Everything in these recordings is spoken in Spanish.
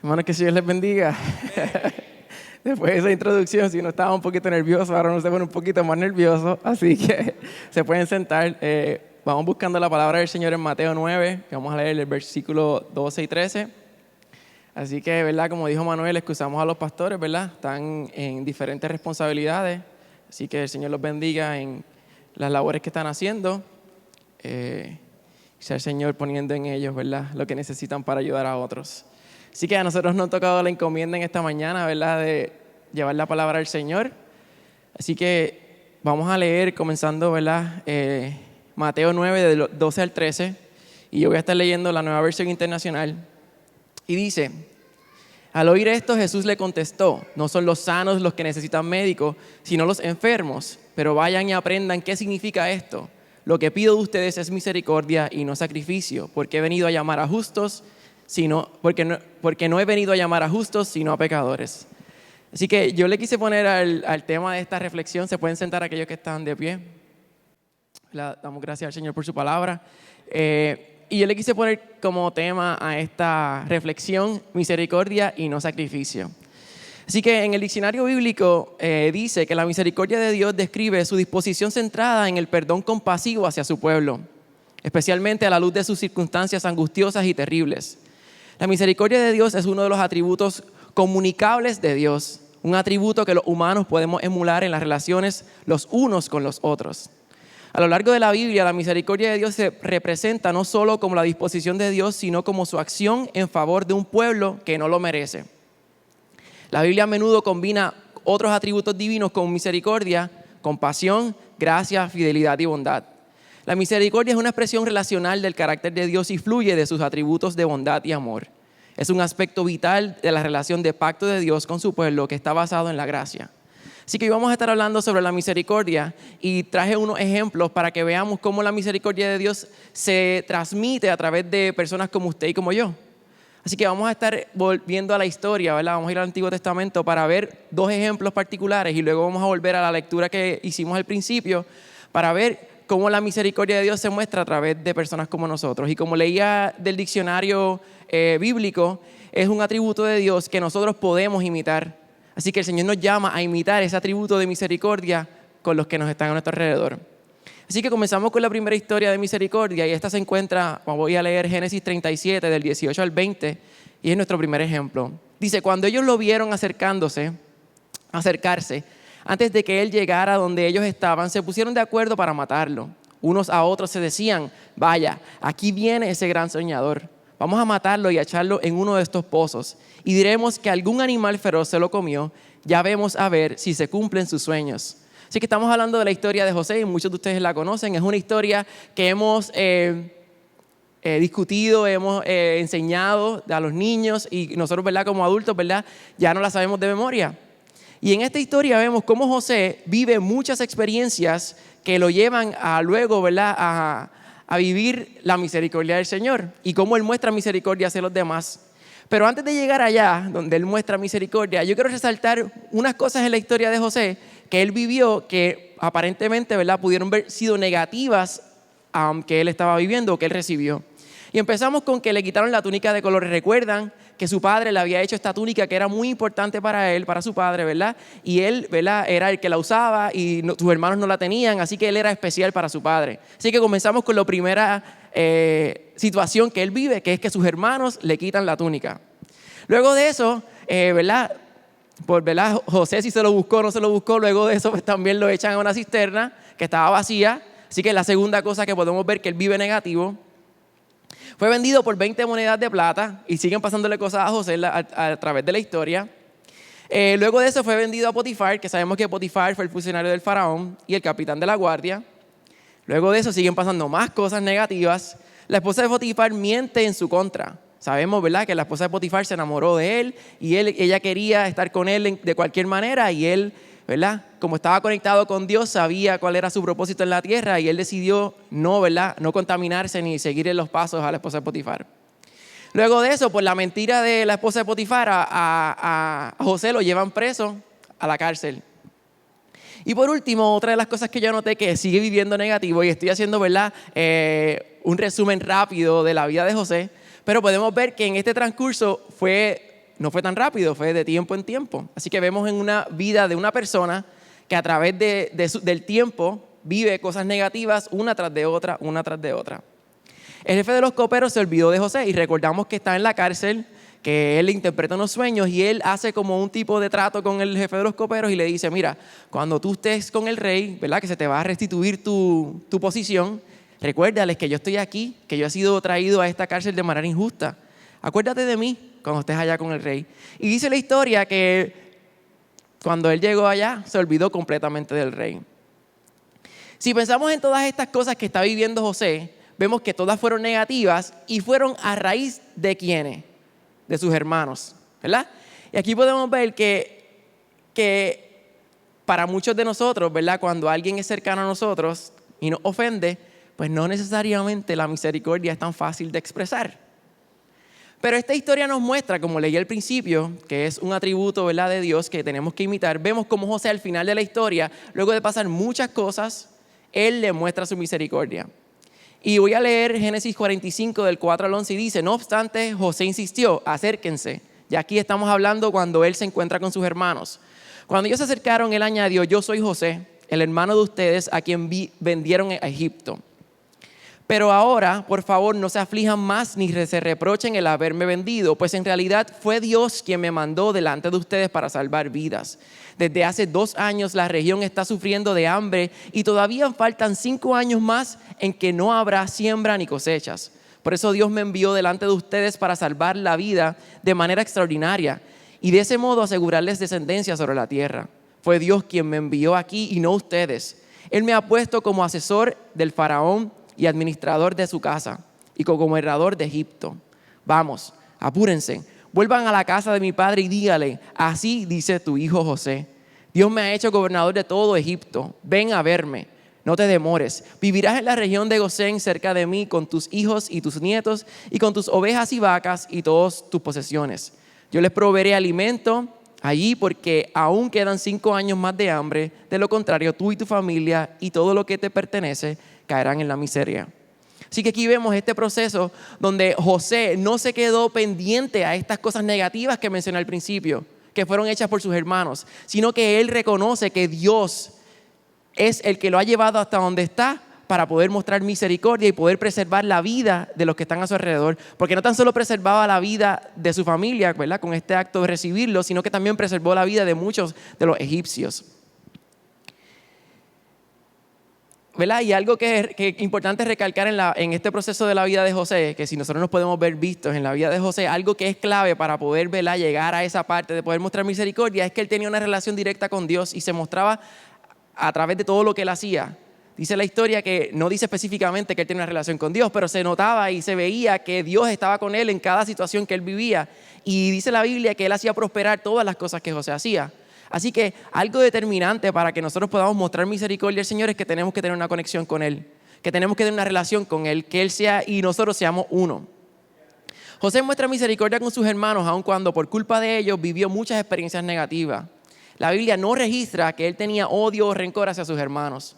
Hermanos, que el Señor les bendiga. Después de esa introducción, si no estaba un poquito nervioso, ahora no se pone un poquito más nervioso, así que se pueden sentar. Vamos buscando la palabra del Señor en Mateo 9, que vamos a leer el versículo 12 y 13. Así que, ¿verdad? Como dijo Manuel, excusamos a los pastores, ¿verdad? Están en diferentes responsabilidades, así que el Señor los bendiga en las labores que están haciendo. Sea el Señor poniendo en ellos, ¿verdad?, lo que necesitan para ayudar a otros. Así que a nosotros nos ha tocado la encomienda en esta mañana, ¿verdad?, de llevar la palabra al Señor. Así que vamos a leer, comenzando, ¿verdad?, Mateo 9, del 12 al 13. Y yo voy a estar leyendo la Nueva Versión Internacional. Y dice: al oír esto, Jesús le contestó: no son los sanos los que necesitan médico, sino los enfermos. Pero vayan y aprendan qué significa esto. Lo que pido de ustedes es misericordia y no sacrificio, porque he venido a llamar a justos, porque no he venido a llamar a justos, sino a pecadores. Así que yo le quise poner al tema de esta reflexión. Se pueden sentar aquellos que están de pie. Le damos gracias al Señor por su palabra. Y yo le quise poner como tema a esta reflexión: misericordia y no sacrificio. Así que en el diccionario bíblico dice que la misericordia de Dios describe su disposición centrada en el perdón compasivo hacia su pueblo, especialmente a la luz de sus circunstancias angustiosas y terribles. La misericordia de Dios es uno de los atributos comunicables de Dios, un atributo que los humanos podemos emular en las relaciones los unos con los otros. A lo largo de la Biblia, la misericordia de Dios se representa no solo como la disposición de Dios, sino como su acción en favor de un pueblo que no lo merece. La Biblia a menudo combina otros atributos divinos como misericordia, compasión, gracia, fidelidad y bondad. La misericordia es una expresión relacional del carácter de Dios y fluye de sus atributos de bondad y amor. Es un aspecto vital de la relación de pacto de Dios con su pueblo que está basado en la gracia. Así que hoy vamos a estar hablando sobre la misericordia y traje unos ejemplos para que veamos cómo la misericordia de Dios se transmite a través de personas como usted y como yo. Así que vamos a estar volviendo a la historia, ¿verdad? Vamos a ir al Antiguo Testamento para ver dos ejemplos particulares y luego vamos a volver a la lectura que hicimos al principio para ver cómo la misericordia de Dios se muestra a través de personas como nosotros. Y como leía del diccionario bíblico, es un atributo de Dios que nosotros podemos imitar. Así que el Señor nos llama a imitar ese atributo de misericordia con los que nos están a nuestro alrededor. Así que comenzamos con la primera historia de misericordia y esta se encuentra, voy a leer Génesis 37 del 18 al 20 y es nuestro primer ejemplo. Dice: cuando ellos lo vieron acercarse, antes de que él llegara donde ellos estaban, se pusieron de acuerdo para matarlo. Unos a otros se decían: vaya, aquí viene ese gran soñador. Vamos a matarlo y a echarlo en uno de estos pozos y diremos que algún animal feroz se lo comió. Ya vemos a ver si se cumplen sus sueños. Así que estamos hablando de la historia de José y muchos de ustedes la conocen. Es una historia que hemos discutido, hemos enseñado a los niños y nosotros, ¿verdad?, como adultos, ¿verdad?, ya no la sabemos de memoria. Y en esta historia vemos cómo José vive muchas experiencias que lo llevan a luego, ¿verdad?, a vivir la misericordia del Señor y cómo Él muestra misericordia hacia los demás. Pero antes de llegar allá, donde Él muestra misericordia, yo quiero resaltar unas cosas en la historia de José que Él vivió que aparentemente, ¿verdad?, pudieron haber sido negativas que Él estaba viviendo o que Él recibió. Y empezamos con que le quitaron la túnica de colores. Recuerdan que su padre le había hecho esta túnica que era muy importante para él, para su padre, ¿verdad? Y él, ¿verdad?, era el que la usaba y sus hermanos no la tenían, así que él era especial para su padre. Así que comenzamos con la primera situación que él vive, que es que sus hermanos le quitan la túnica. Luego de eso, ¿verdad?, José, si se lo buscó o no se lo buscó, luego de eso pues también lo echan a una cisterna que estaba vacía. Así que la segunda cosa que podemos ver que él vive negativo. Fue vendido por 20 monedas de plata y siguen pasándole cosas a José a través de la historia. Luego de eso fue vendido a Potifar, que sabemos que Potifar fue el funcionario del faraón y el capitán de la guardia. Luego de eso siguen pasando más cosas negativas. La esposa de Potifar miente en su contra. Sabemos, ¿verdad?, que la esposa de Potifar se enamoró de él y ella quería estar con él de cualquier manera y él, ¿verdad?, como estaba conectado con Dios, sabía cuál era su propósito en la tierra y él decidió no contaminarse ni seguir en los pasos a la esposa de Potifar. Luego de eso, por la mentira de la esposa de Potifar, a José lo llevan preso a la cárcel. Y por último, otra de las cosas que yo noté que sigue viviendo negativo, y estoy haciendo, ¿verdad?, un resumen rápido de la vida de José, pero podemos ver que en este transcurso fue no fue tan rápido, fue de tiempo en tiempo. Así que vemos en una vida de una persona que a través del tiempo vive cosas negativas una tras de otra, una tras de otra. El jefe de los coperos se olvidó de José y recordamos que está en la cárcel, que él le interpreta unos sueños y él hace como un tipo de trato con el jefe de los coperos y le dice, mira, cuando tú estés con el rey, ¿verdad? Que se te va a restituir tu posición, recuérdales que yo estoy aquí, que yo he sido traído a esta cárcel de manera injusta. Acuérdate de mí cuando estés allá con el rey. Y dice la historia que cuando él llegó allá, se olvidó completamente del rey. Si pensamos en todas estas cosas que está viviendo José, vemos que todas fueron negativas y fueron a raíz de ¿quiénes? De sus hermanos, ¿verdad? Y aquí podemos ver que para muchos de nosotros, ¿verdad? Cuando alguien es cercano a nosotros y nos ofende, pues no necesariamente la misericordia es tan fácil de expresar. Pero esta historia nos muestra, como leí al principio, que es un atributo, ¿verdad?, de Dios que tenemos que imitar. Vemos cómo José al final de la historia, luego de pasar muchas cosas, él le muestra su misericordia. Y voy a leer Génesis 45 del 4 al 11 y dice, no obstante, José insistió, acérquense. Y aquí estamos hablando cuando él se encuentra con sus hermanos. Cuando ellos se acercaron, él añadió, yo soy José, el hermano de ustedes a quien vendieron a Egipto. Pero ahora, por favor, no se aflijan más ni se reprochen el haberme vendido, pues en realidad fue Dios quien me mandó delante de ustedes para salvar vidas. Desde hace 2 años la región está sufriendo de hambre y todavía faltan 5 años más en que no habrá siembra ni cosechas. Por eso Dios me envió delante de ustedes para salvar la vida de manera extraordinaria y de ese modo asegurarles descendencia sobre la tierra. Fue Dios quien me envió aquí y no ustedes. Él me ha puesto como asesor del faraón y administrador de su casa y como gobernador de Egipto. Vamos, apúrense, vuelvan a la casa de mi padre y dígale, así dice tu hijo José. Dios me ha hecho gobernador de todo Egipto. Ven a verme, no te demores. Vivirás en la región de Gosén cerca de mí con tus hijos y tus nietos y con tus ovejas y vacas y todas tus posesiones. Yo les proveeré alimento allí porque aún quedan 5 años más de hambre. De lo contrario, tú y tu familia y todo lo que te pertenece caerán en la miseria. Así que aquí vemos este proceso donde José no se quedó pendiente a estas cosas negativas que mencioné al principio, que fueron hechas por sus hermanos, sino que él reconoce que Dios es el que lo ha llevado hasta donde está para poder mostrar misericordia y poder preservar la vida de los que están a su alrededor. Porque no tan solo preservaba la vida de su familia, ¿verdad?, con este acto de recibirlo, sino que también preservó la vida de muchos de los egipcios. ¿Verdad? Y algo que es importante recalcar en este proceso de la vida de José, que si nosotros nos podemos ver vistos en la vida de José, algo que es clave para poder, ¿verdad?, llegar a esa parte de poder mostrar misericordia, es que él tenía una relación directa con Dios y se mostraba a través de todo lo que él hacía. Dice la historia que no dice específicamente que él tenía una relación con Dios, pero se notaba y se veía que Dios estaba con él en cada situación que él vivía. Y dice la Biblia que él hacía prosperar todas las cosas que José hacía. Así que algo determinante para que nosotros podamos mostrar misericordia al Señor es que tenemos que tener una conexión con Él, que tenemos que tener una relación con Él, que Él sea y nosotros seamos uno. José muestra misericordia con sus hermanos, aun cuando por culpa de ellos vivió muchas experiencias negativas. La Biblia no registra que él tenía odio o rencor hacia sus hermanos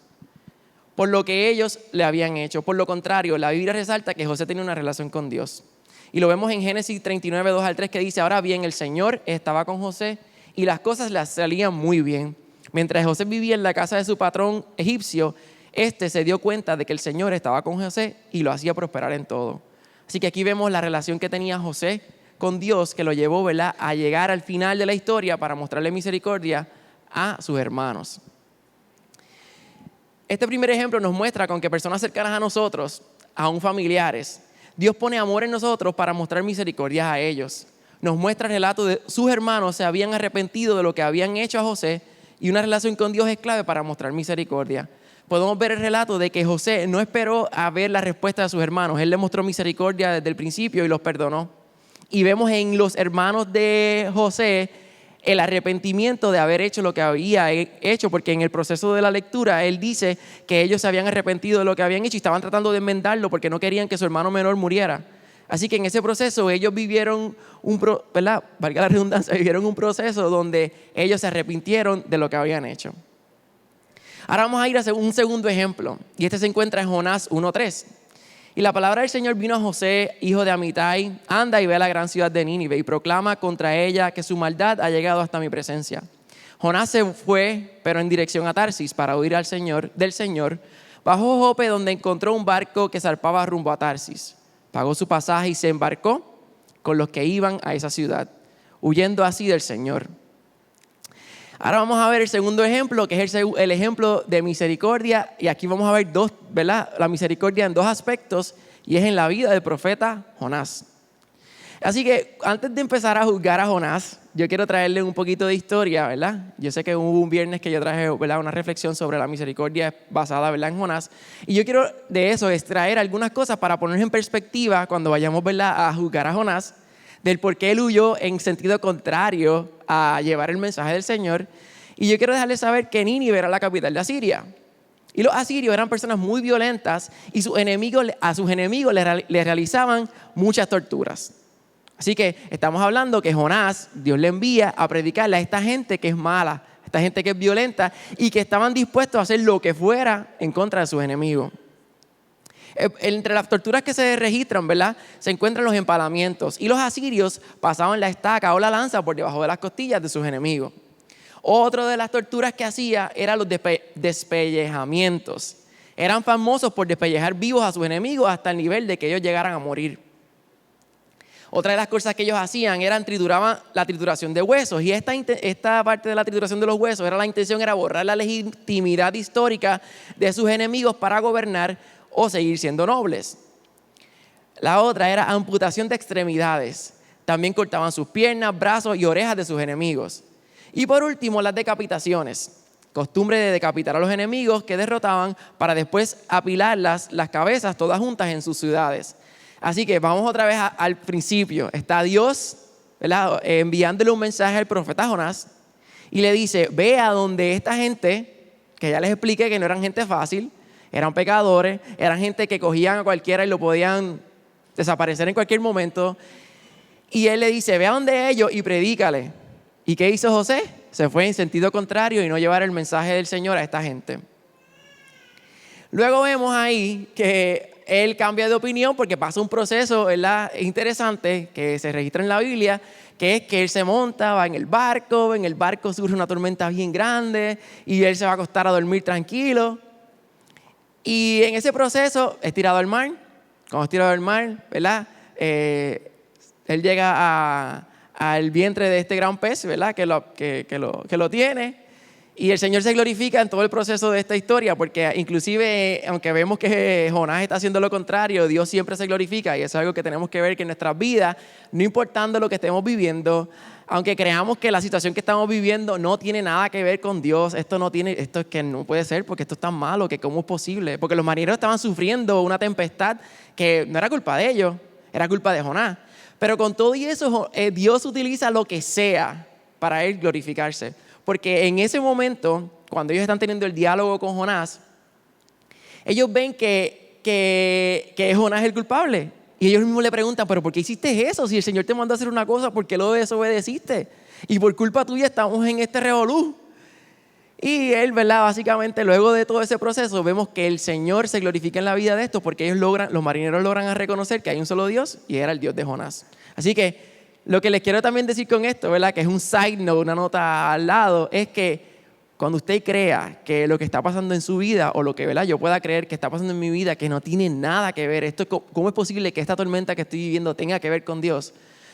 por lo que ellos le habían hecho. Por lo contrario, la Biblia resalta que José tenía una relación con Dios. Y lo vemos en Génesis 39, 2 al 3, que dice, ahora bien, el Señor estaba con José y las cosas le salían muy bien. Mientras José vivía en la casa de su patrón egipcio, este se dio cuenta de que el Señor estaba con José y lo hacía prosperar en todo. Así que aquí vemos la relación que tenía José con Dios, que lo llevó, ¿verdad?, a llegar al final de la historia para mostrarle misericordia a sus hermanos. Este primer ejemplo nos muestra con que personas cercanas a nosotros, aún familiares, Dios pone amor en nosotros para mostrar misericordia a ellos. Nos muestra el relato de sus hermanos se habían arrepentido de lo que habían hecho a José y una relación con Dios es clave para mostrar misericordia. Podemos ver el relato de que José no esperó a ver la respuesta de sus hermanos. Él le mostró misericordia desde el principio y los perdonó. Y vemos en los hermanos de José el arrepentimiento de haber hecho lo que había hecho, porque en el proceso de la lectura él dice que ellos se habían arrepentido de lo que habían hecho y estaban tratando de enmendarlo porque no querían que su hermano menor muriera. Así que en ese proceso ellos vivieron ¿verdad?, valga la redundancia, vivieron un proceso donde ellos se arrepintieron de lo que habían hecho. Ahora vamos a ir a un segundo ejemplo y este se encuentra en Jonás 1:3. Y la palabra del Señor vino a José, hijo de Amitai: anda y ve a la gran ciudad de Nínive y proclama contra ella que su maldad ha llegado hasta mi presencia. Jonás se fue, pero en dirección a Tarsis, para huir del Señor. Bajó Jope, donde encontró un barco que zarpaba rumbo a Tarsis. Pagó su pasaje y se embarcó con los que iban a esa ciudad, huyendo así del Señor. Ahora vamos a ver el segundo ejemplo, que es el ejemplo de misericordia. Y aquí vamos a ver la misericordia en dos aspectos, y es en la vida del profeta Jonás. Así que antes de empezar a juzgar a Jonás, yo quiero traerle un poquito de historia, ¿verdad? Yo sé que hubo un viernes que yo traje, ¿verdad?, una reflexión sobre la misericordia basada, ¿verdad?, en Jonás. Y yo quiero de eso extraer algunas cosas para poner en perspectiva cuando vayamos, ¿verdad?, a juzgar a Jonás, del por qué él huyó en sentido contrario a llevar el mensaje del Señor. Y yo quiero dejarles saber que Nínive era la capital de Asiria. Y los asirios eran personas muy violentas, y a sus enemigos les realizaban muchas torturas. Así que estamos hablando que Jonás, Dios le envía a predicarle a esta gente que es mala, esta gente que es violenta, y que estaban dispuestos a hacer lo que fuera en contra de sus enemigos. Entre las torturas que se registran, ¿verdad?, se encuentran los empalamientos, y los asirios pasaban la estaca o la lanza por debajo de las costillas de sus enemigos. Otra de las torturas que hacía eran los despellejamientos. Eran famosos por despellejar vivos a sus enemigos hasta el nivel de que ellos llegaran a morir. Otra de las cosas que ellos hacían trituraban la trituración de huesos, y esta parte de la trituración de los huesos la intención era borrar la legitimidad histórica de sus enemigos para gobernar o seguir siendo nobles. La otra era amputación de extremidades. También cortaban sus piernas, brazos y orejas de sus enemigos. Y por último, las decapitaciones. Costumbre de decapitar a los enemigos que derrotaban para después apilar las cabezas todas juntas en sus ciudades. Así que vamos otra vez al principio. Está Dios, ¿verdad?, enviándole un mensaje al profeta Jonás, y le dice: ve a donde esta gente, que ya les expliqué que no eran gente fácil, eran pecadores, eran gente que cogían a cualquiera y lo podían desaparecer en cualquier momento. Y él le dice: ve a donde ellos y predícale. ¿Y qué hizo José? Se fue en sentido contrario y no llevar el mensaje del Señor a esta gente. Luego vemos ahí que él cambia de opinión porque pasa un proceso, ¿verdad?, interesante que se registra en la Biblia, que es que él se monta, va en el barco surge una tormenta bien grande y él se va a acostar a dormir tranquilo. Y en ese proceso es tirado al mar. Cuando es tirado al mar, ¿verdad?, él llega al vientre de este gran pez, ¿verdad?, que lo tiene. Y el Señor se glorifica en todo el proceso de esta historia, porque inclusive, aunque vemos que Jonás está haciendo lo contrario, Dios siempre se glorifica, y eso es algo que tenemos que ver, que en nuestras vidas, no importando lo que estemos viviendo, aunque creamos que la situación que estamos viviendo no tiene nada que ver con Dios, esto es que no puede ser, porque esto es tan malo, que cómo es posible, porque los marineros estaban sufriendo una tempestad que no era culpa de ellos, era culpa de Jonás. Pero con todo y eso, Dios utiliza lo que sea para él glorificarse. Porque en ese momento, cuando ellos están teniendo el diálogo con Jonás, ellos ven que Jonás es el culpable. Y ellos mismos le preguntan: ¿pero por qué hiciste eso? Si el Señor te mandó a hacer una cosa, ¿por qué lo desobedeciste? Y por culpa tuya estamos en este revolú. Y él, ¿verdad?, básicamente, luego de todo ese proceso, vemos que el Señor se glorifica en la vida de estos, porque los marineros logran reconocer que hay un solo Dios, y era el Dios de Jonás. Así que lo que les quiero también decir con esto, ¿verdad?, que es un side note, una nota al lado, es que cuando usted crea que lo que está pasando en su vida, o lo que, ¿verdad?, yo pueda creer que está pasando en mi vida, que no tiene nada que ver, ¿cómo es posible que esta tormenta que estoy viviendo tenga que ver con Dios?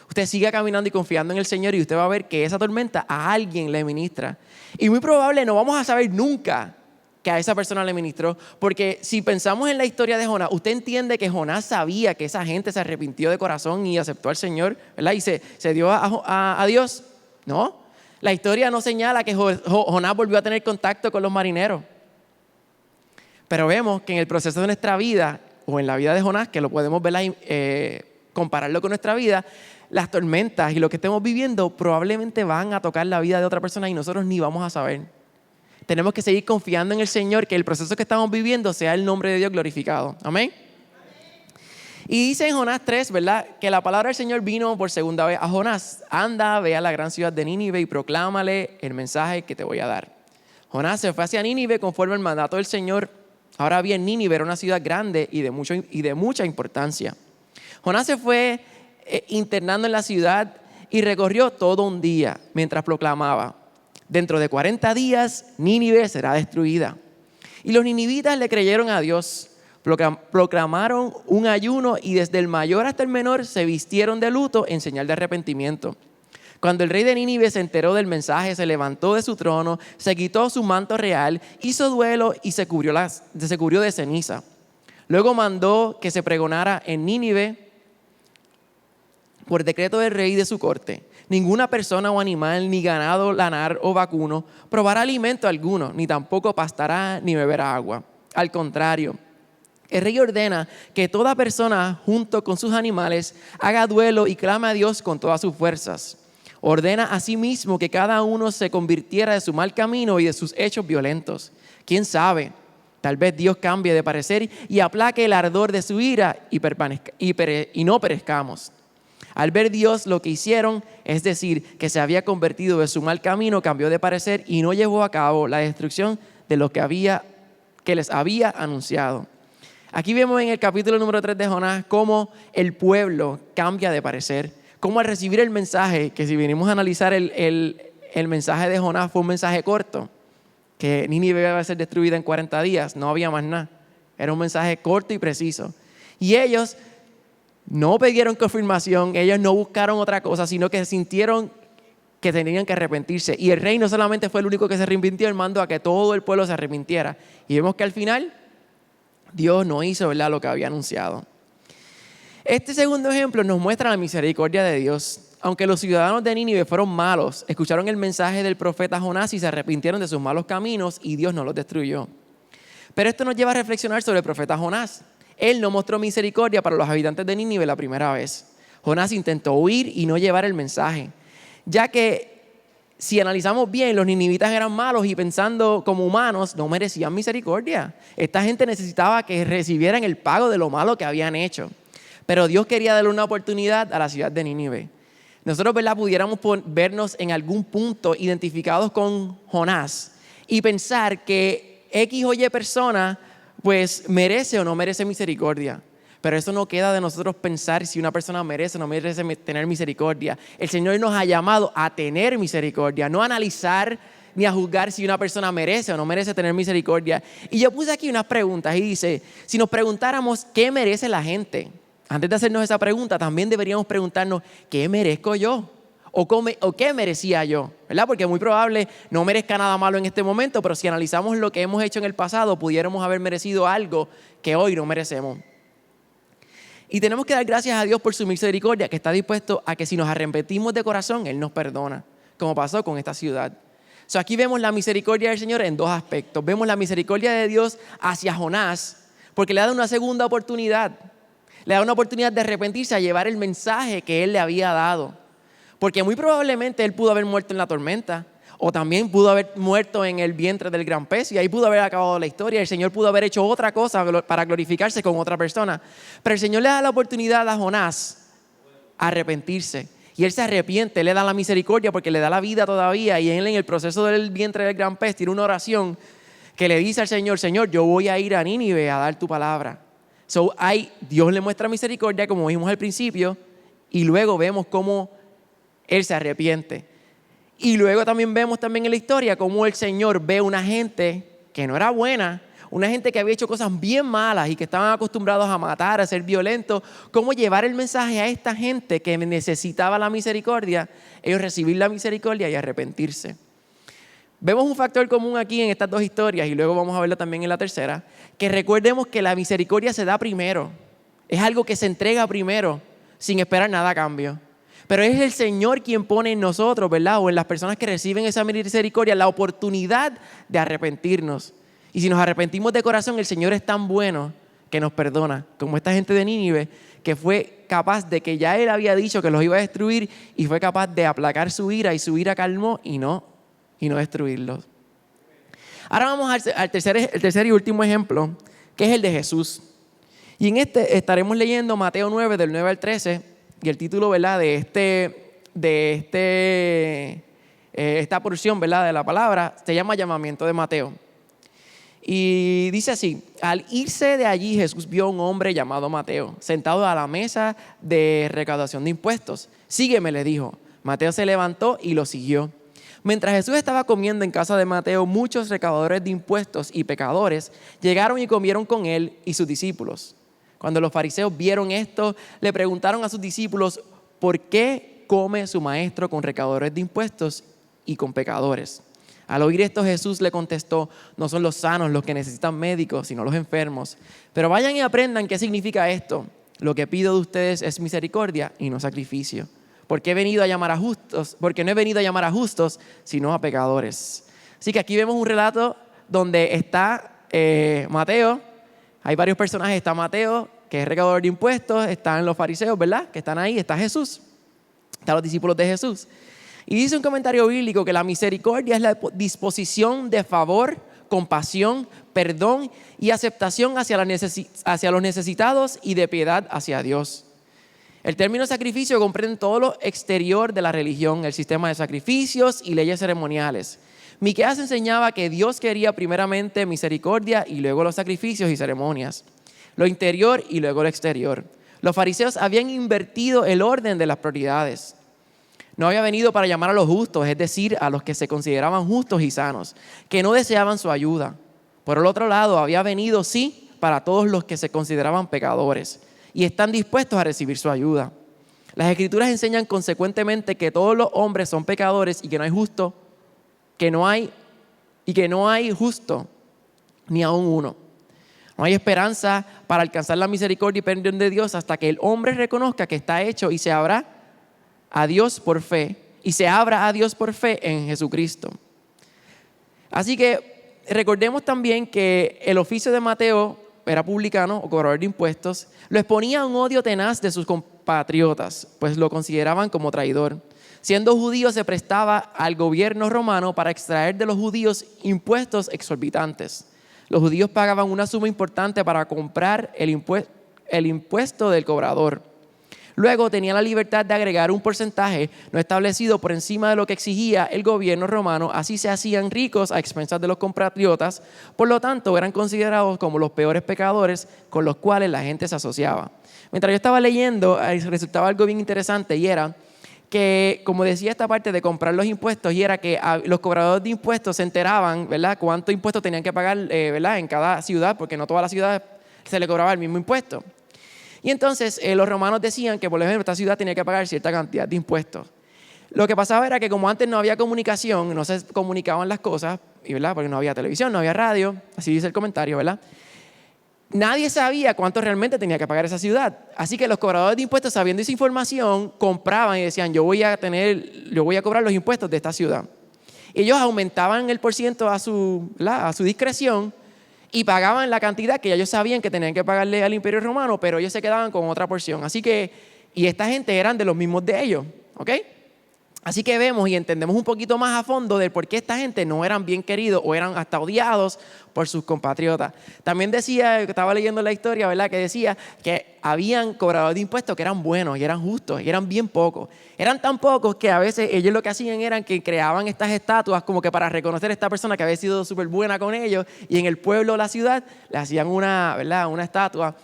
Usted siga caminando y confiando en el Señor, y usted va a ver que esa tormenta a alguien le ministra. Y muy probable no vamos a saber nunca que a esa persona le ministró, porque si pensamos en la historia de Jonás, usted entiende que Jonás sabía que esa gente se arrepintió de corazón y aceptó al Señor, ¿verdad?, y se dio a Dios. No, la historia no señala que Jonás volvió a tener contacto con los marineros. Pero vemos que en el proceso de nuestra vida, o en la vida de Jonás, que lo podemos ver, compararlo con nuestra vida, las tormentas y lo que estemos viviendo probablemente van a tocar la vida de otra persona y nosotros ni vamos a saber. Tenemos que seguir confiando en el Señor, que el proceso que estamos viviendo sea el nombre de Dios glorificado. Amén. Y dice en Jonás 3, ¿verdad?, que la palabra del Señor vino por segunda vez a Jonás: anda, ve a la gran ciudad de Nínive y proclámale el mensaje que te voy a dar. Jonás se fue hacia Nínive conforme al mandato del Señor. Ahora bien, Nínive era una ciudad grande y de mucha importancia. Jonás se fue internando en la ciudad y recorrió todo un día mientras proclamaba: dentro de 40 días Nínive será destruida. Y los ninivitas le creyeron a Dios, proclamaron un ayuno y desde el mayor hasta el menor se vistieron de luto en señal de arrepentimiento. Cuando el rey de Nínive se enteró del mensaje, se levantó de su trono, se quitó su manto real, hizo duelo y se cubrió de ceniza. Luego mandó que se pregonara en Nínive, por decreto del rey de su corte: ninguna persona o animal, ni ganado lanar o vacuno, probará alimento alguno, ni tampoco pastará ni beberá agua. Al contrario, el rey ordena que toda persona, junto con sus animales, haga duelo y clame a Dios con todas sus fuerzas. Ordena asimismo que cada uno se convirtiera de su mal camino y de sus hechos violentos. ¿Quién sabe? Tal vez Dios cambie de parecer y aplaque el ardor de su ira y no perezcamos. Al ver Dios lo que hicieron, es decir, que se había convertido de su mal camino, cambió de parecer y no llevó a cabo la destrucción de lo que les había anunciado. Aquí vemos en el capítulo número 3 de Jonás cómo el pueblo cambia de parecer, cómo al recibir el mensaje, que si venimos a analizar el mensaje de Jonás fue un mensaje corto, que Nínive iba a ser destruida en 40 días, no había más nada. Era un mensaje corto y preciso. Y ellos no pidieron confirmación, ellos no buscaron otra cosa, sino que sintieron que tenían que arrepentirse. Y el rey no solamente fue el único que se arrepintió, él mandó a que todo el pueblo se arrepintiera. Y vemos que al final Dios no hizo, ¿verdad?, lo que había anunciado. Este segundo ejemplo nos muestra la misericordia de Dios. Aunque los ciudadanos de Nínive fueron malos, escucharon el mensaje del profeta Jonás y se arrepintieron de sus malos caminos y Dios no los destruyó. Pero esto nos lleva a reflexionar sobre el profeta Jonás. Él no mostró misericordia para los habitantes de Nínive la primera vez. Jonás intentó huir y no llevar el mensaje, ya que si analizamos bien, los ninivitas eran malos y pensando como humanos no merecían misericordia. Esta gente necesitaba que recibieran el pago de lo malo que habían hecho. Pero Dios quería darle una oportunidad a la ciudad de Nínive. Nosotros, ¿verdad?, pudiéramos vernos en algún punto identificados con Jonás y pensar que X o Y persona pues merece o no merece misericordia. Pero eso no queda de nosotros pensar si una persona merece o no merece tener misericordia. El Señor nos ha llamado a tener misericordia, no a analizar ni a juzgar si una persona merece o no merece tener misericordia. Y yo puse aquí unas preguntas y dice, si nos preguntáramos qué merece la gente, antes de hacernos esa pregunta también deberíamos preguntarnos ¿qué merezco yo? ¿O qué merecía yo? ¿Verdad? Porque es muy probable no merezca nada malo en este momento, pero si analizamos lo que hemos hecho en el pasado, pudiéramos haber merecido algo que hoy no merecemos. Y tenemos que dar gracias a Dios por su misericordia, que está dispuesto a que si nos arrepentimos de corazón, Él nos perdona, como pasó con esta ciudad. Aquí vemos la misericordia del Señor en dos aspectos. Vemos la misericordia de Dios hacia Jonás, porque le da una segunda oportunidad. Le da una oportunidad de arrepentirse, a llevar el mensaje que Él le había dado. Porque muy probablemente él pudo haber muerto en la tormenta, o también pudo haber muerto en el vientre del gran pez, y ahí pudo haber acabado la historia. El Señor pudo haber hecho otra cosa para glorificarse con otra persona. Pero el Señor le da la oportunidad a Jonás a arrepentirse. Y él se arrepiente, le da la misericordia porque le da la vida todavía. Y él en el proceso del vientre del gran pez tiene una oración que le dice al Señor: Señor, yo voy a ir a Nínive a dar tu palabra. Dios le muestra misericordia, como vimos al principio, y luego vemos cómo él se arrepiente. Y luego también vemos en la historia cómo el Señor ve una gente que no era buena, una gente que había hecho cosas bien malas y que estaban acostumbrados a matar, a ser violentos, cómo llevar el mensaje a esta gente que necesitaba la misericordia, ellos recibir la misericordia y arrepentirse. Vemos un factor común aquí en estas dos historias y luego vamos a verlo también en la tercera, que recordemos que la misericordia se da primero, es algo que se entrega primero sin esperar nada a cambio. Pero es el Señor quien pone en nosotros, ¿verdad?, o en las personas que reciben esa misericordia, la oportunidad de arrepentirnos. Y si nos arrepentimos de corazón, el Señor es tan bueno que nos perdona, como esta gente de Nínive, que fue capaz de que ya Él había dicho que los iba a destruir y fue capaz de aplacar su ira, y su ira calmó y no destruirlos. Ahora vamos al tercer y último ejemplo, que es el de Jesús. Y en este estaremos leyendo Mateo 9, del 9 al 13, y el título, ¿verdad?, esta porción, ¿verdad?, de la palabra se llama Llamamiento de Mateo. Y dice así: al irse de allí, Jesús vio a un hombre llamado Mateo, sentado a la mesa de recaudación de impuestos. Sígueme, le dijo. Mateo se levantó y lo siguió. Mientras Jesús estaba comiendo en casa de Mateo, muchos recaudadores de impuestos y pecadores llegaron y comieron con él y sus discípulos. Cuando los fariseos vieron esto, le preguntaron a sus discípulos: ¿por qué come su maestro con recaudadores de impuestos y con pecadores? Al oír esto, Jesús le contestó: no son los sanos los que necesitan médicos, sino los enfermos. Pero vayan y aprendan qué significa esto. Lo que pido de ustedes es misericordia y no sacrificio. Porque no he venido a llamar a justos, sino a pecadores. Así que aquí vemos un relato donde está Mateo. Hay varios personajes. Está Mateo, que es recaudador de impuestos. Están los fariseos, ¿verdad?, que están ahí. Está Jesús. Están los discípulos de Jesús. Y dice un comentario bíblico que la misericordia es la disposición de favor, compasión, perdón y aceptación hacia los necesitados y de piedad hacia Dios. El término sacrificio comprende todo lo exterior de la religión, el sistema de sacrificios y leyes ceremoniales. Miqueas enseñaba que Dios quería primeramente misericordia y luego los sacrificios y ceremonias, lo interior y luego lo exterior. Los fariseos habían invertido el orden de las prioridades. No había venido para llamar a los justos, es decir, a los que se consideraban justos y sanos, que no deseaban su ayuda. Por el otro lado, había venido, sí, para todos los que se consideraban pecadores y están dispuestos a recibir su ayuda. Las Escrituras enseñan consecuentemente que todos los hombres son pecadores y que no hay justo, que no hay justo ni aun uno. No hay esperanza para alcanzar la misericordia y perdón de Dios hasta que el hombre reconozca que está hecho y se abra a Dios por fe en Jesucristo. Así que recordemos también que el oficio de Mateo era publicano o cobrador de impuestos, lo exponía a un odio tenaz de sus compatriotas, pues lo consideraban como traidor. Siendo judío, se prestaba al gobierno romano para extraer de los judíos impuestos exorbitantes. Los judíos pagaban una suma importante para comprar el impuesto del cobrador. Luego tenían la libertad de agregar un porcentaje no establecido por encima de lo que exigía el gobierno romano. Así se hacían ricos a expensas de los compatriotas. Por lo tanto, eran considerados como los peores pecadores con los cuales la gente se asociaba. Mientras yo estaba leyendo, resultaba algo bien interesante, y era que, como decía esta parte de comprar los impuestos, y era que los cobradores de impuestos se enteraban, ¿verdad?, cuánto impuestos tenían que pagar, ¿verdad?, en cada ciudad, porque no todas las ciudades se le cobraba el mismo impuesto. Y entonces los romanos decían que, por ejemplo, esta ciudad tenía que pagar cierta cantidad de impuestos. Lo que pasaba era que, como antes no había comunicación, no se comunicaban las cosas, ¿verdad?, porque no había televisión, no había radio, así dice el comentario, ¿verdad?, nadie sabía cuánto realmente tenía que pagar esa ciudad. Así que los cobradores de impuestos, sabiendo esa información, compraban y decían: yo voy a cobrar los impuestos de esta ciudad. Ellos aumentaban el porciento a su discreción y pagaban la cantidad que ellos sabían que tenían que pagarle al Imperio Romano, pero ellos se quedaban con otra porción. Así que, y esta gente eran de los mismos de ellos, ¿ok? Así que vemos y entendemos un poquito más a fondo de por qué esta gente no eran bien queridos o eran hasta odiados por sus compatriotas. También decía, estaba leyendo la historia, ¿verdad?, que decía que habían cobradores de impuestos que eran buenos y eran justos y eran bien pocos. Eran tan pocos que a veces ellos lo que hacían era que creaban estas estatuas como que para reconocer a esta persona que había sido súper buena con ellos, y en el pueblo o la ciudad le hacían una estatua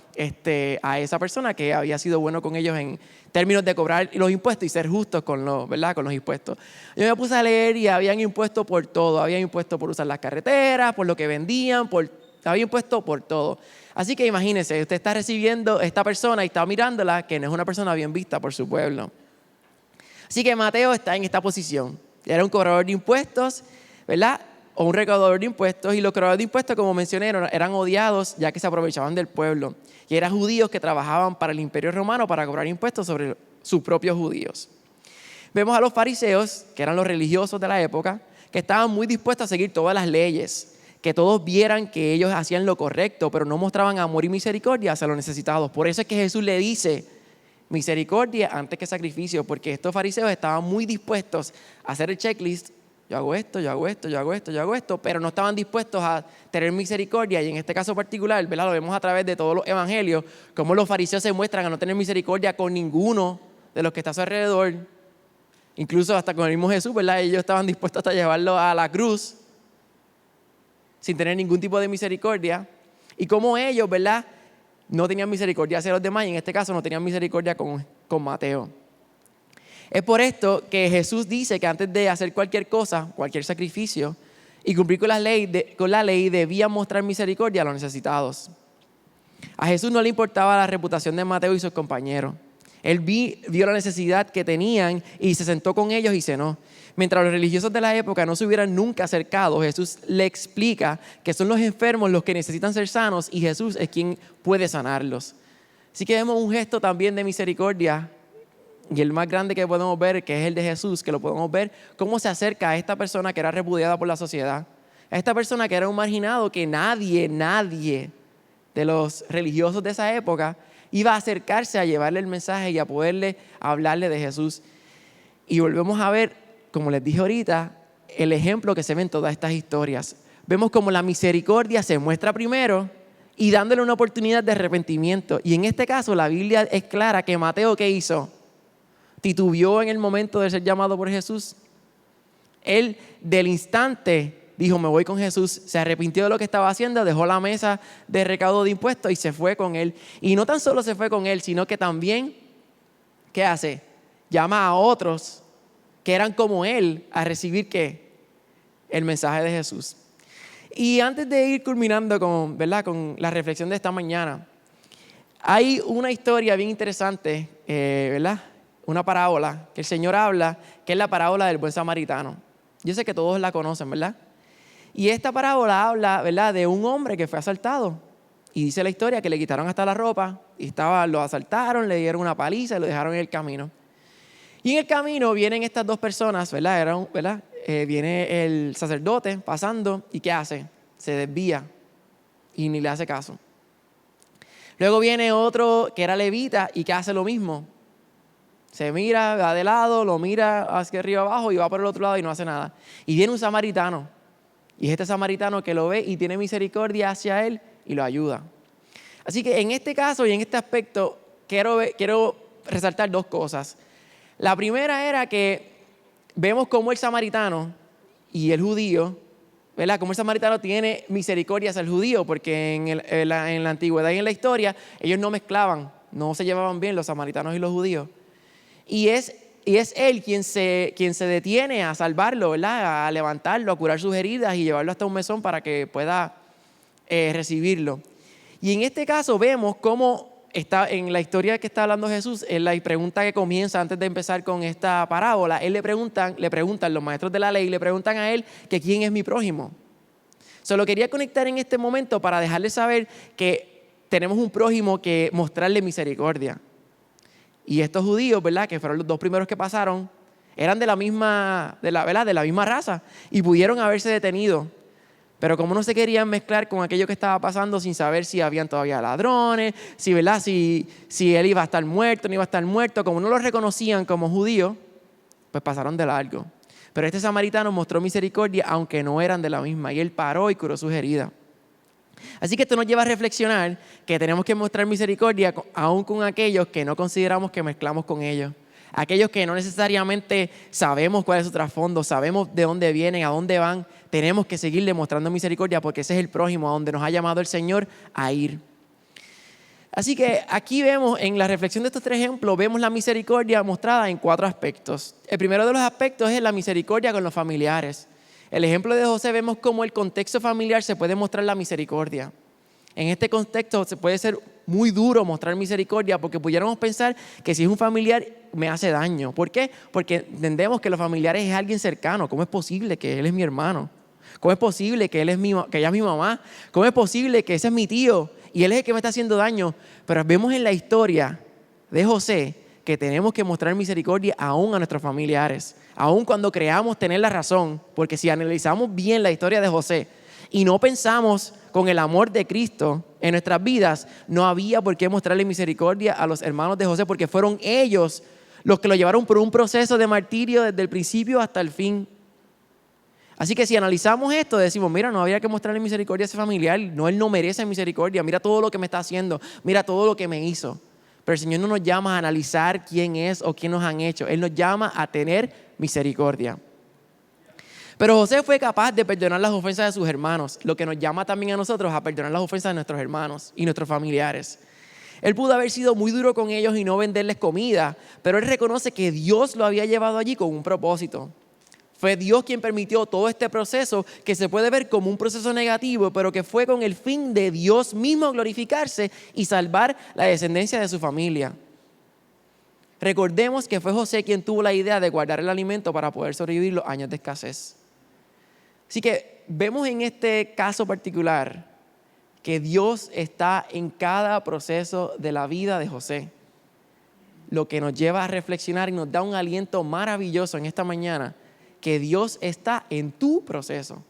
a esa persona que había sido bueno con ellos en términos de cobrar los impuestos y ser justos con los impuestos. Yo me puse a leer y habían impuestos por todo. Habían impuestos por usar las carreteras, por lo que vendían, había impuestos por todo. Así que imagínense, usted está recibiendo a esta persona y está mirándola, que no es una persona bien vista por su pueblo. Así que Mateo está en esta posición. Era un cobrador de impuestos, ¿verdad?, o un recaudador de impuestos, y los cobradores de impuestos, como mencioné, eran odiados ya que se aprovechaban del pueblo. Y eran judíos que trabajaban para el Imperio Romano para cobrar impuestos sobre sus propios judíos. Vemos a los fariseos, que eran los religiosos de la época, que estaban muy dispuestos a seguir todas las leyes, que todos vieran que ellos hacían lo correcto, pero no mostraban amor y misericordia hacia los necesitados. Por eso es que Jesús le dice: misericordia antes que sacrificio, porque estos fariseos estaban muy dispuestos a hacer el checklist: yo hago esto, yo hago esto, yo hago esto, yo hago esto, pero no estaban dispuestos a tener misericordia. Y en este caso particular, ¿verdad?, lo vemos a través de todos los evangelios, cómo los fariseos se muestran a no tener misericordia con ninguno de los que está a su alrededor, incluso hasta con el mismo Jesús, ¿verdad? Ellos estaban dispuestos hasta llevarlo a la cruz, sin tener ningún tipo de misericordia, y cómo ellos, ¿verdad?, no tenían misericordia hacia los demás, y en este caso no tenían misericordia con Mateo. Es por esto que Jesús dice que antes de hacer cualquier cosa, cualquier sacrificio, y cumplir con la ley debían mostrar misericordia a los necesitados. A Jesús no le importaba la reputación de Mateo y sus compañeros. Él vio la necesidad que tenían y se sentó con ellos y cenó. Mientras los religiosos de la época no se hubieran nunca acercado, Jesús le explica que son los enfermos los que necesitan ser sanos y Jesús es quien puede sanarlos. Así que vemos un gesto también de misericordia, y el más grande que podemos ver, que es el de Jesús, que lo podemos ver cómo se acerca a esta persona que era repudiada por la sociedad, a esta persona que era un marginado, que nadie de los religiosos de esa época iba a acercarse a llevarle el mensaje y a poderle hablarle de Jesús. Y volvemos a ver, como les dije ahorita, el ejemplo que se ve en todas estas historias. Vemos como la misericordia se muestra primero y dándole una oportunidad de arrepentimiento. Y en este caso la Biblia es clara que Mateo, ¿qué hizo? Titubeó en el momento de ser llamado por Jesús. Él del instante dijo, me voy con Jesús, se arrepintió de lo que estaba haciendo, dejó la mesa de recaudo de impuestos y se fue con él. Y no tan solo se fue con él, sino que también, ¿qué hace? Llama a otros que eran como él a recibir, ¿qué? El mensaje de Jesús. Y antes de ir culminando con la reflexión de esta mañana, hay una historia bien interesante, ¿verdad? Una parábola que el Señor habla, que es la parábola del buen samaritano. Yo sé que todos la conocen, ¿verdad? Y esta parábola habla, ¿verdad?, de un hombre que fue asaltado. Y dice la historia que le quitaron hasta la ropa, y lo asaltaron, le dieron una paliza y lo dejaron en el camino. Y en el camino vienen estas dos personas, ¿verdad? Viene el sacerdote pasando, ¿y qué hace? Se desvía y ni le hace caso. Luego viene otro que era levita y que hace lo mismo. Se mira, va de lado, lo mira hacia arriba abajo y va por el otro lado y no hace nada. Y viene un samaritano. Y es este samaritano que lo ve y tiene misericordia hacia él y lo ayuda. Así que en este caso y en este aspecto quiero resaltar dos cosas. La primera era que vemos cómo el samaritano y el judío, ¿verdad?, cómo el samaritano tiene misericordia hacia el judío, porque en la antigüedad y en la historia ellos no mezclaban, no se llevaban bien los samaritanos y los judíos. Y es él quien se detiene a salvarlo, ¿verdad?, a levantarlo, a curar sus heridas y llevarlo hasta un mesón para que pueda recibirlo. Y en este caso vemos cómo está en la historia que está hablando Jesús, en la pregunta que comienza antes de empezar con esta parábola, le preguntan los maestros de la ley, le preguntan a él que quién es mi prójimo. Solo quería conectar en este momento para dejarles saber que tenemos un prójimo que mostrarle misericordia. Y estos judíos, ¿verdad?, que fueron los dos primeros que pasaron, eran de la misma raza y pudieron haberse detenido. Pero como no se querían mezclar con aquello que estaba pasando sin saber si habían todavía ladrones, si él iba a estar muerto, no iba a estar muerto, como no lo reconocían como judíos, pues pasaron de largo. Pero este samaritano mostró misericordia aunque no eran de la misma, y él paró y curó sus heridas. Así que esto nos lleva a reflexionar que tenemos que mostrar misericordia aún con aquellos que no consideramos que mezclamos con ellos. Aquellos que no necesariamente sabemos cuál es su trasfondo, sabemos de dónde vienen, a dónde van, tenemos que seguir demostrando misericordia porque ese es el prójimo a donde nos ha llamado el Señor a ir. Así que aquí vemos, en la reflexión de estos tres ejemplos, vemos la misericordia mostrada en 4 aspectos. El primero de los aspectos es la misericordia con los familiares. El ejemplo de José vemos cómo el contexto familiar se puede mostrar la misericordia. En este contexto se puede ser muy duro mostrar misericordia porque pudiéramos pensar que si es un familiar me hace daño. ¿Por qué? Porque entendemos que los familiares es alguien cercano. ¿Cómo es posible que él es mi hermano? ¿Cómo es posible que ella es mi mamá? ¿Cómo es posible que ese es mi tío y él es el que me está haciendo daño? Pero vemos en la historia de José que tenemos que mostrar misericordia aún a nuestros familiares, aún cuando creamos tener la razón, porque si analizamos bien la historia de José y no pensamos con el amor de Cristo en nuestras vidas, no había por qué mostrarle misericordia a los hermanos de José, porque fueron ellos los que lo llevaron por un proceso de martirio desde el principio hasta el fin. Así que si analizamos esto, decimos, mira, no había que mostrarle misericordia a ese familiar, no, él no merece misericordia, mira todo lo que me está haciendo, mira todo lo que me hizo. Pero el Señor no nos llama a analizar quién es o quién nos han hecho, Él nos llama a tener misericordia. Pero José fue capaz de perdonar las ofensas de sus hermanos, lo que nos llama también a nosotros a perdonar las ofensas de nuestros hermanos y nuestros familiares. Él pudo haber sido muy duro con ellos y no venderles comida, pero él reconoce que Dios lo había llevado allí con un propósito. Fue Dios quien permitió todo este proceso que se puede ver como un proceso negativo, pero que fue con el fin de Dios mismo glorificarse y salvar la descendencia de su familia. Recordemos que fue José quien tuvo la idea de guardar el alimento para poder sobrevivir los años de escasez. Así que vemos en este caso particular que Dios está en cada proceso de la vida de José, lo que nos lleva a reflexionar y nos da un aliento maravilloso en esta mañana, que Dios está en tu proceso.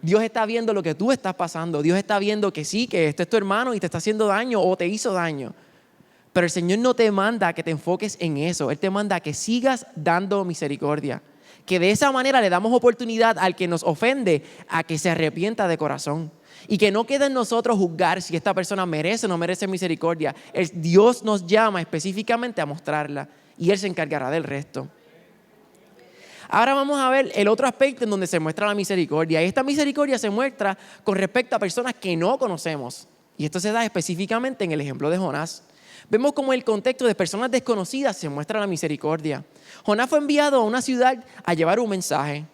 Dios está viendo lo que tú estás pasando. Dios está viendo que sí, que este es tu hermano y te está haciendo daño o te hizo daño. Pero el Señor no te manda a que te enfoques en eso. Él te manda a que sigas dando misericordia. Que de esa manera le damos oportunidad al que nos ofende a que se arrepienta de corazón. Y que no quede en nosotros juzgar si esta persona merece o no merece misericordia. Dios nos llama específicamente a mostrarla y Él se encargará del resto. Ahora vamos a ver el otro aspecto en donde se muestra la misericordia. Y esta misericordia se muestra con respecto a personas que no conocemos. Y esto se da específicamente en el ejemplo de Jonás. Vemos cómo en el contexto de personas desconocidas se muestra la misericordia. Jonás fue enviado a una ciudad a llevar un mensaje.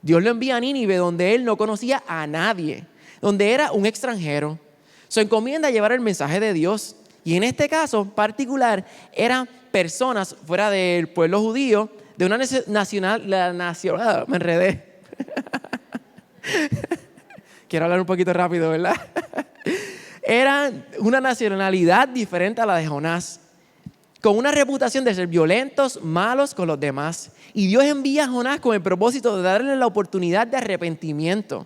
Dios lo envía a Nínive, donde él no conocía a nadie, donde era un extranjero. Se encomienda a llevar el mensaje de Dios. Y en este caso particular eran personas fuera del pueblo judío, de una me enredé. Quiero hablar un poquito rápido, ¿verdad? Eran una nacionalidad diferente a la de Jonás, con una reputación de ser violentos, malos con los demás. Y Dios envía a Jonás con el propósito de darle la oportunidad de arrepentimiento.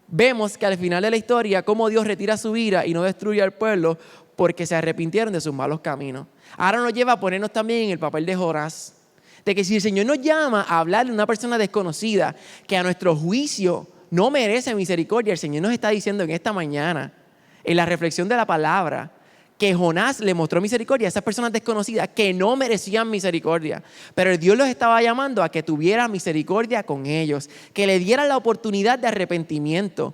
Vemos que al final de la historia, cómo Dios retira su ira y no destruye al pueblo porque se arrepintieron de sus malos caminos. Ahora nos lleva a ponernos también en el papel de Jonás, de que si el Señor nos llama a hablarle a una persona desconocida que a nuestro juicio no merece misericordia, el Señor nos está diciendo en esta mañana, en la reflexión de la palabra, que Jonás le mostró misericordia a esas personas desconocidas que no merecían misericordia. Pero Dios los estaba llamando a que tuviera misericordia con ellos, que le diera la oportunidad de arrepentimiento.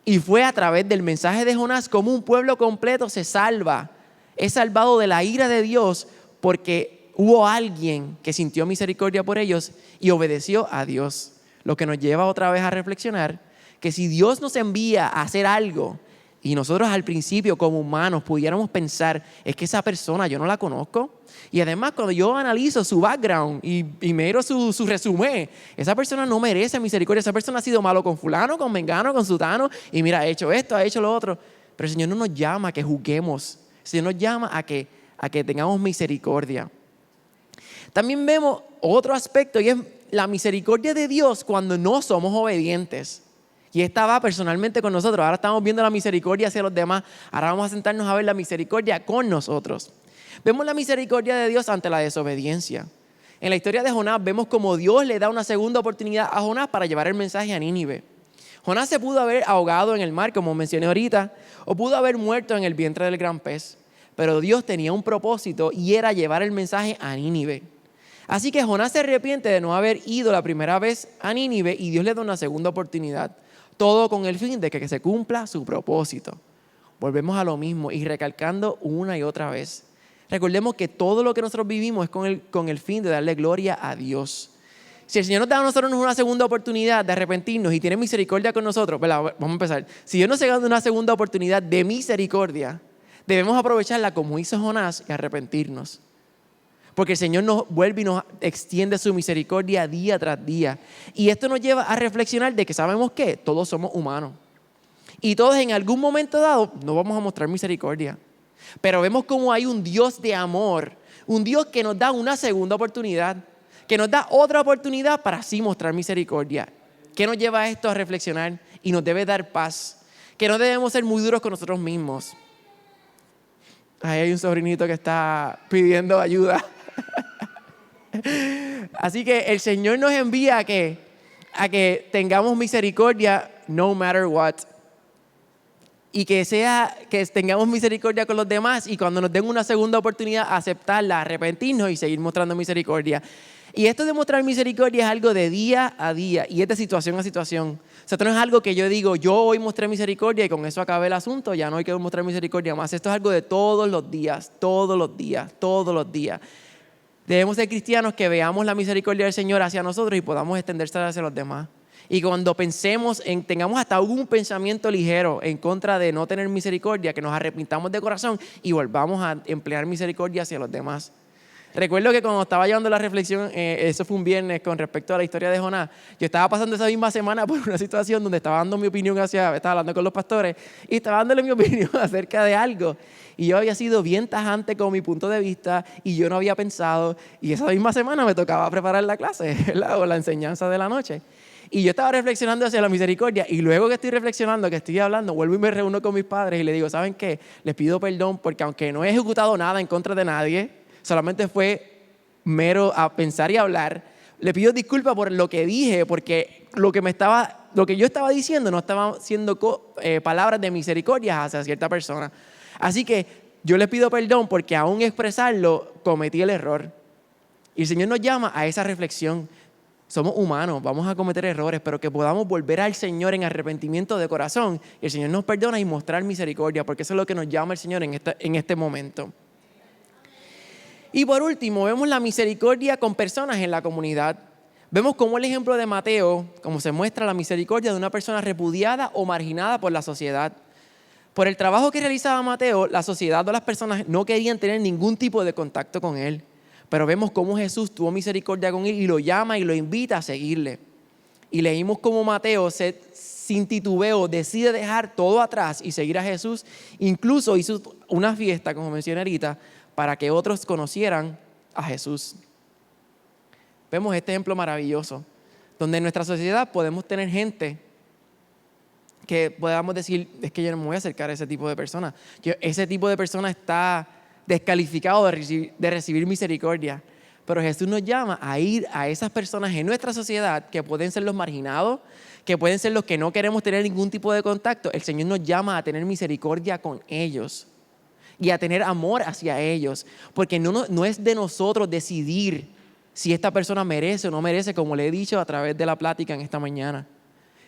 Y fue a través del mensaje de Jonás como un pueblo completo se salva. Es salvado de la ira de Dios porque hubo alguien que sintió misericordia por ellos y obedeció a Dios. Lo que nos lleva otra vez a reflexionar que si Dios nos envía a hacer algo y nosotros al principio como humanos pudiéramos pensar, es que esa persona yo no la conozco. Y además cuando yo analizo su background y miro su resumen, esa persona no merece misericordia. Esa persona ha sido malo con fulano, con mengano, con sutano. Y mira, ha hecho esto, ha hecho lo otro. Pero el Señor no nos llama a que juzguemos. El Señor nos llama a que tengamos misericordia. También vemos otro aspecto y es la misericordia de Dios cuando no somos obedientes. Y esta va personalmente con nosotros. Ahora estamos viendo la misericordia hacia los demás. Ahora vamos a sentarnos a ver la misericordia con nosotros. Vemos la misericordia de Dios ante la desobediencia. En la historia de Jonás vemos cómo Dios le da una segunda oportunidad a Jonás para llevar el mensaje a Nínive. Jonás se pudo haber ahogado en el mar, como mencioné ahorita, o pudo haber muerto en el vientre del gran pez. Pero Dios tenía un propósito y era llevar el mensaje a Nínive. Así que Jonás se arrepiente de no haber ido la primera vez a Nínive y Dios le da una segunda oportunidad. Todo con el fin de que se cumpla su propósito. Volvemos a lo mismo y recalcando una y otra vez. Recordemos que todo lo que nosotros vivimos es con el fin de darle gloria a Dios. Si el Señor nos da a nosotros una segunda oportunidad de arrepentirnos y tiene misericordia con nosotros, vamos a empezar. Si Dios nos da una segunda oportunidad de misericordia, debemos aprovecharla como hizo Jonás y arrepentirnos. Porque el Señor nos vuelve y nos extiende su misericordia día tras día. Y esto nos lleva a reflexionar de que sabemos que todos somos humanos. Y todos en algún momento dado no vamos a mostrar misericordia. Pero vemos cómo hay un Dios de amor, un Dios que nos da una segunda oportunidad, que nos da otra oportunidad para así mostrar misericordia. ¿Qué nos lleva a esto a reflexionar? Y nos debe dar paz. Que no debemos ser muy duros con nosotros mismos. Ahí hay un sobrinito que está pidiendo ayuda. Así que el Señor nos envía a que tengamos misericordia no matter what. Y que tengamos misericordia con los demás y cuando nos den una segunda oportunidad aceptarla, arrepentirnos y seguir mostrando misericordia. Y esto de mostrar misericordia es algo de día a día y es de situación a situación. O sea, esto no es algo que yo digo, yo hoy mostré misericordia y con eso acabé el asunto, ya no hay que mostrar misericordia más. Esto es algo de todos los días, todos los días, todos los días. Debemos ser cristianos que veamos la misericordia del Señor hacia nosotros y podamos extenderse hacia los demás. Y cuando tengamos hasta algún pensamiento ligero en contra de no tener misericordia, que nos arrepintamos de corazón y volvamos a emplear misericordia hacia los demás. Recuerdo que cuando estaba llevando la reflexión, eso fue un viernes con respecto a la historia de Jonás, yo estaba pasando esa misma semana por una situación donde estaba dando mi opinión estaba hablando con los pastores y estaba dándole mi opinión acerca de algo. Y yo había sido bien tajante con mi punto de vista y yo no había pensado, y esa misma semana me tocaba preparar la clase, ¿verdad? O la enseñanza de la noche. Y yo estaba reflexionando hacia la misericordia y luego que estoy reflexionando, que estoy hablando, vuelvo y me reúno con mis padres y les digo, ¿saben qué? Les pido perdón porque aunque no he ejecutado nada en contra de nadie, solamente fue mero a pensar y hablar, le pido disculpas por lo que dije porque lo que yo estaba diciendo no estaba siendo palabras de misericordia hacia cierta persona. Así que yo les pido perdón porque aún expresarlo cometí el error. Y el Señor nos llama a esa reflexión. Somos humanos, vamos a cometer errores, pero que podamos volver al Señor en arrepentimiento de corazón. Y el Señor nos perdona y mostrar misericordia, porque eso es lo que nos llama el Señor en este momento. Y por último, vemos la misericordia con personas en la comunidad. Vemos cómo el ejemplo de Mateo, como se muestra la misericordia de una persona repudiada o marginada por la sociedad. Por el trabajo que realizaba Mateo, la sociedad o las personas no querían tener ningún tipo de contacto con él. Pero vemos cómo Jesús tuvo misericordia con él y lo llama y lo invita a seguirle. Y leímos cómo Mateo, sin titubeo, decide dejar todo atrás y seguir a Jesús. Incluso hizo una fiesta, como mencioné ahorita, para que otros conocieran a Jesús. Vemos este ejemplo maravilloso, donde en nuestra sociedad podemos tener gente que podamos decir, es que yo no me voy a acercar a ese tipo de personas. Ese tipo de persona está descalificado de recibir misericordia. Pero Jesús nos llama a ir a esas personas en nuestra sociedad que pueden ser los marginados, que pueden ser los que no queremos tener ningún tipo de contacto. El Señor nos llama a tener misericordia con ellos y a tener amor hacia ellos, porque no es de nosotros decidir si esta persona merece o no merece, como le he dicho a través de la plática en esta mañana.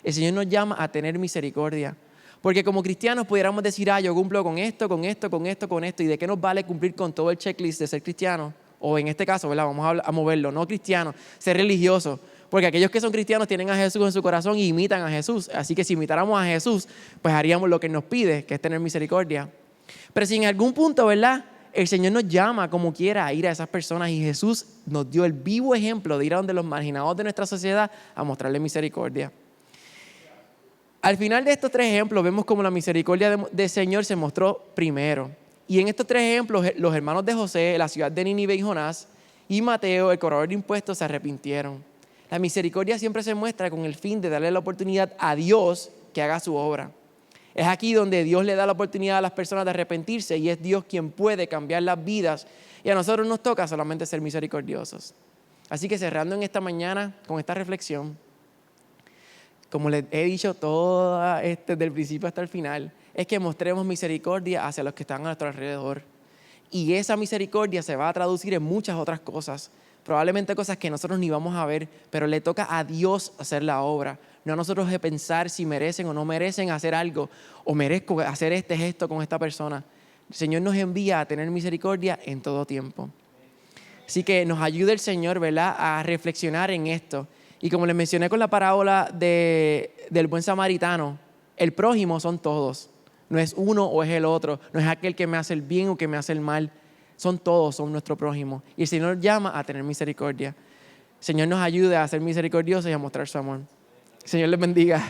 El Señor nos llama a tener misericordia. Porque como cristianos pudiéramos decir, yo cumplo con esto, con esto, con esto, con esto. ¿Y de qué nos vale cumplir con todo el checklist de ser cristiano? O en este caso, ¿verdad? Vamos a moverlo, no cristiano, ser religioso. Porque aquellos que son cristianos tienen a Jesús en su corazón y imitan a Jesús. Así que si imitáramos a Jesús, pues haríamos lo que nos pide, que es tener misericordia. Pero si en algún punto, ¿verdad? El Señor nos llama como quiera a ir a esas personas y Jesús nos dio el vivo ejemplo de ir a donde los marginados de nuestra sociedad a mostrarle misericordia. Al final de estos tres ejemplos vemos cómo la misericordia del Señor se mostró primero. Y en estos tres ejemplos, los hermanos de José, la ciudad de Nínive y Jonás, y Mateo, el cobrador de impuestos, se arrepintieron. La misericordia siempre se muestra con el fin de darle la oportunidad a Dios que haga su obra. Es aquí donde Dios le da la oportunidad a las personas de arrepentirse y es Dios quien puede cambiar las vidas. Y a nosotros nos toca solamente ser misericordiosos. Así que cerrando en esta mañana con esta reflexión, como les he dicho del principio hasta el final, es que mostremos misericordia hacia los que están a nuestro alrededor. Y esa misericordia se va a traducir en muchas otras cosas, probablemente cosas que nosotros ni vamos a ver, pero le toca a Dios hacer la obra, no a nosotros de pensar si merecen o no merecen hacer algo, o merezco hacer este gesto con esta persona. El Señor nos envía a tener misericordia en todo tiempo. Así que nos ayude el Señor, ¿verdad?, a reflexionar en esto. Y como les mencioné con la parábola del buen samaritano, el prójimo son todos. No es uno o es el otro. No es aquel que me hace el bien o que me hace el mal. Son todos, son nuestro prójimo. Y el Señor nos llama a tener misericordia. El Señor nos ayude a ser misericordiosos y a mostrar su amor. El Señor les bendiga.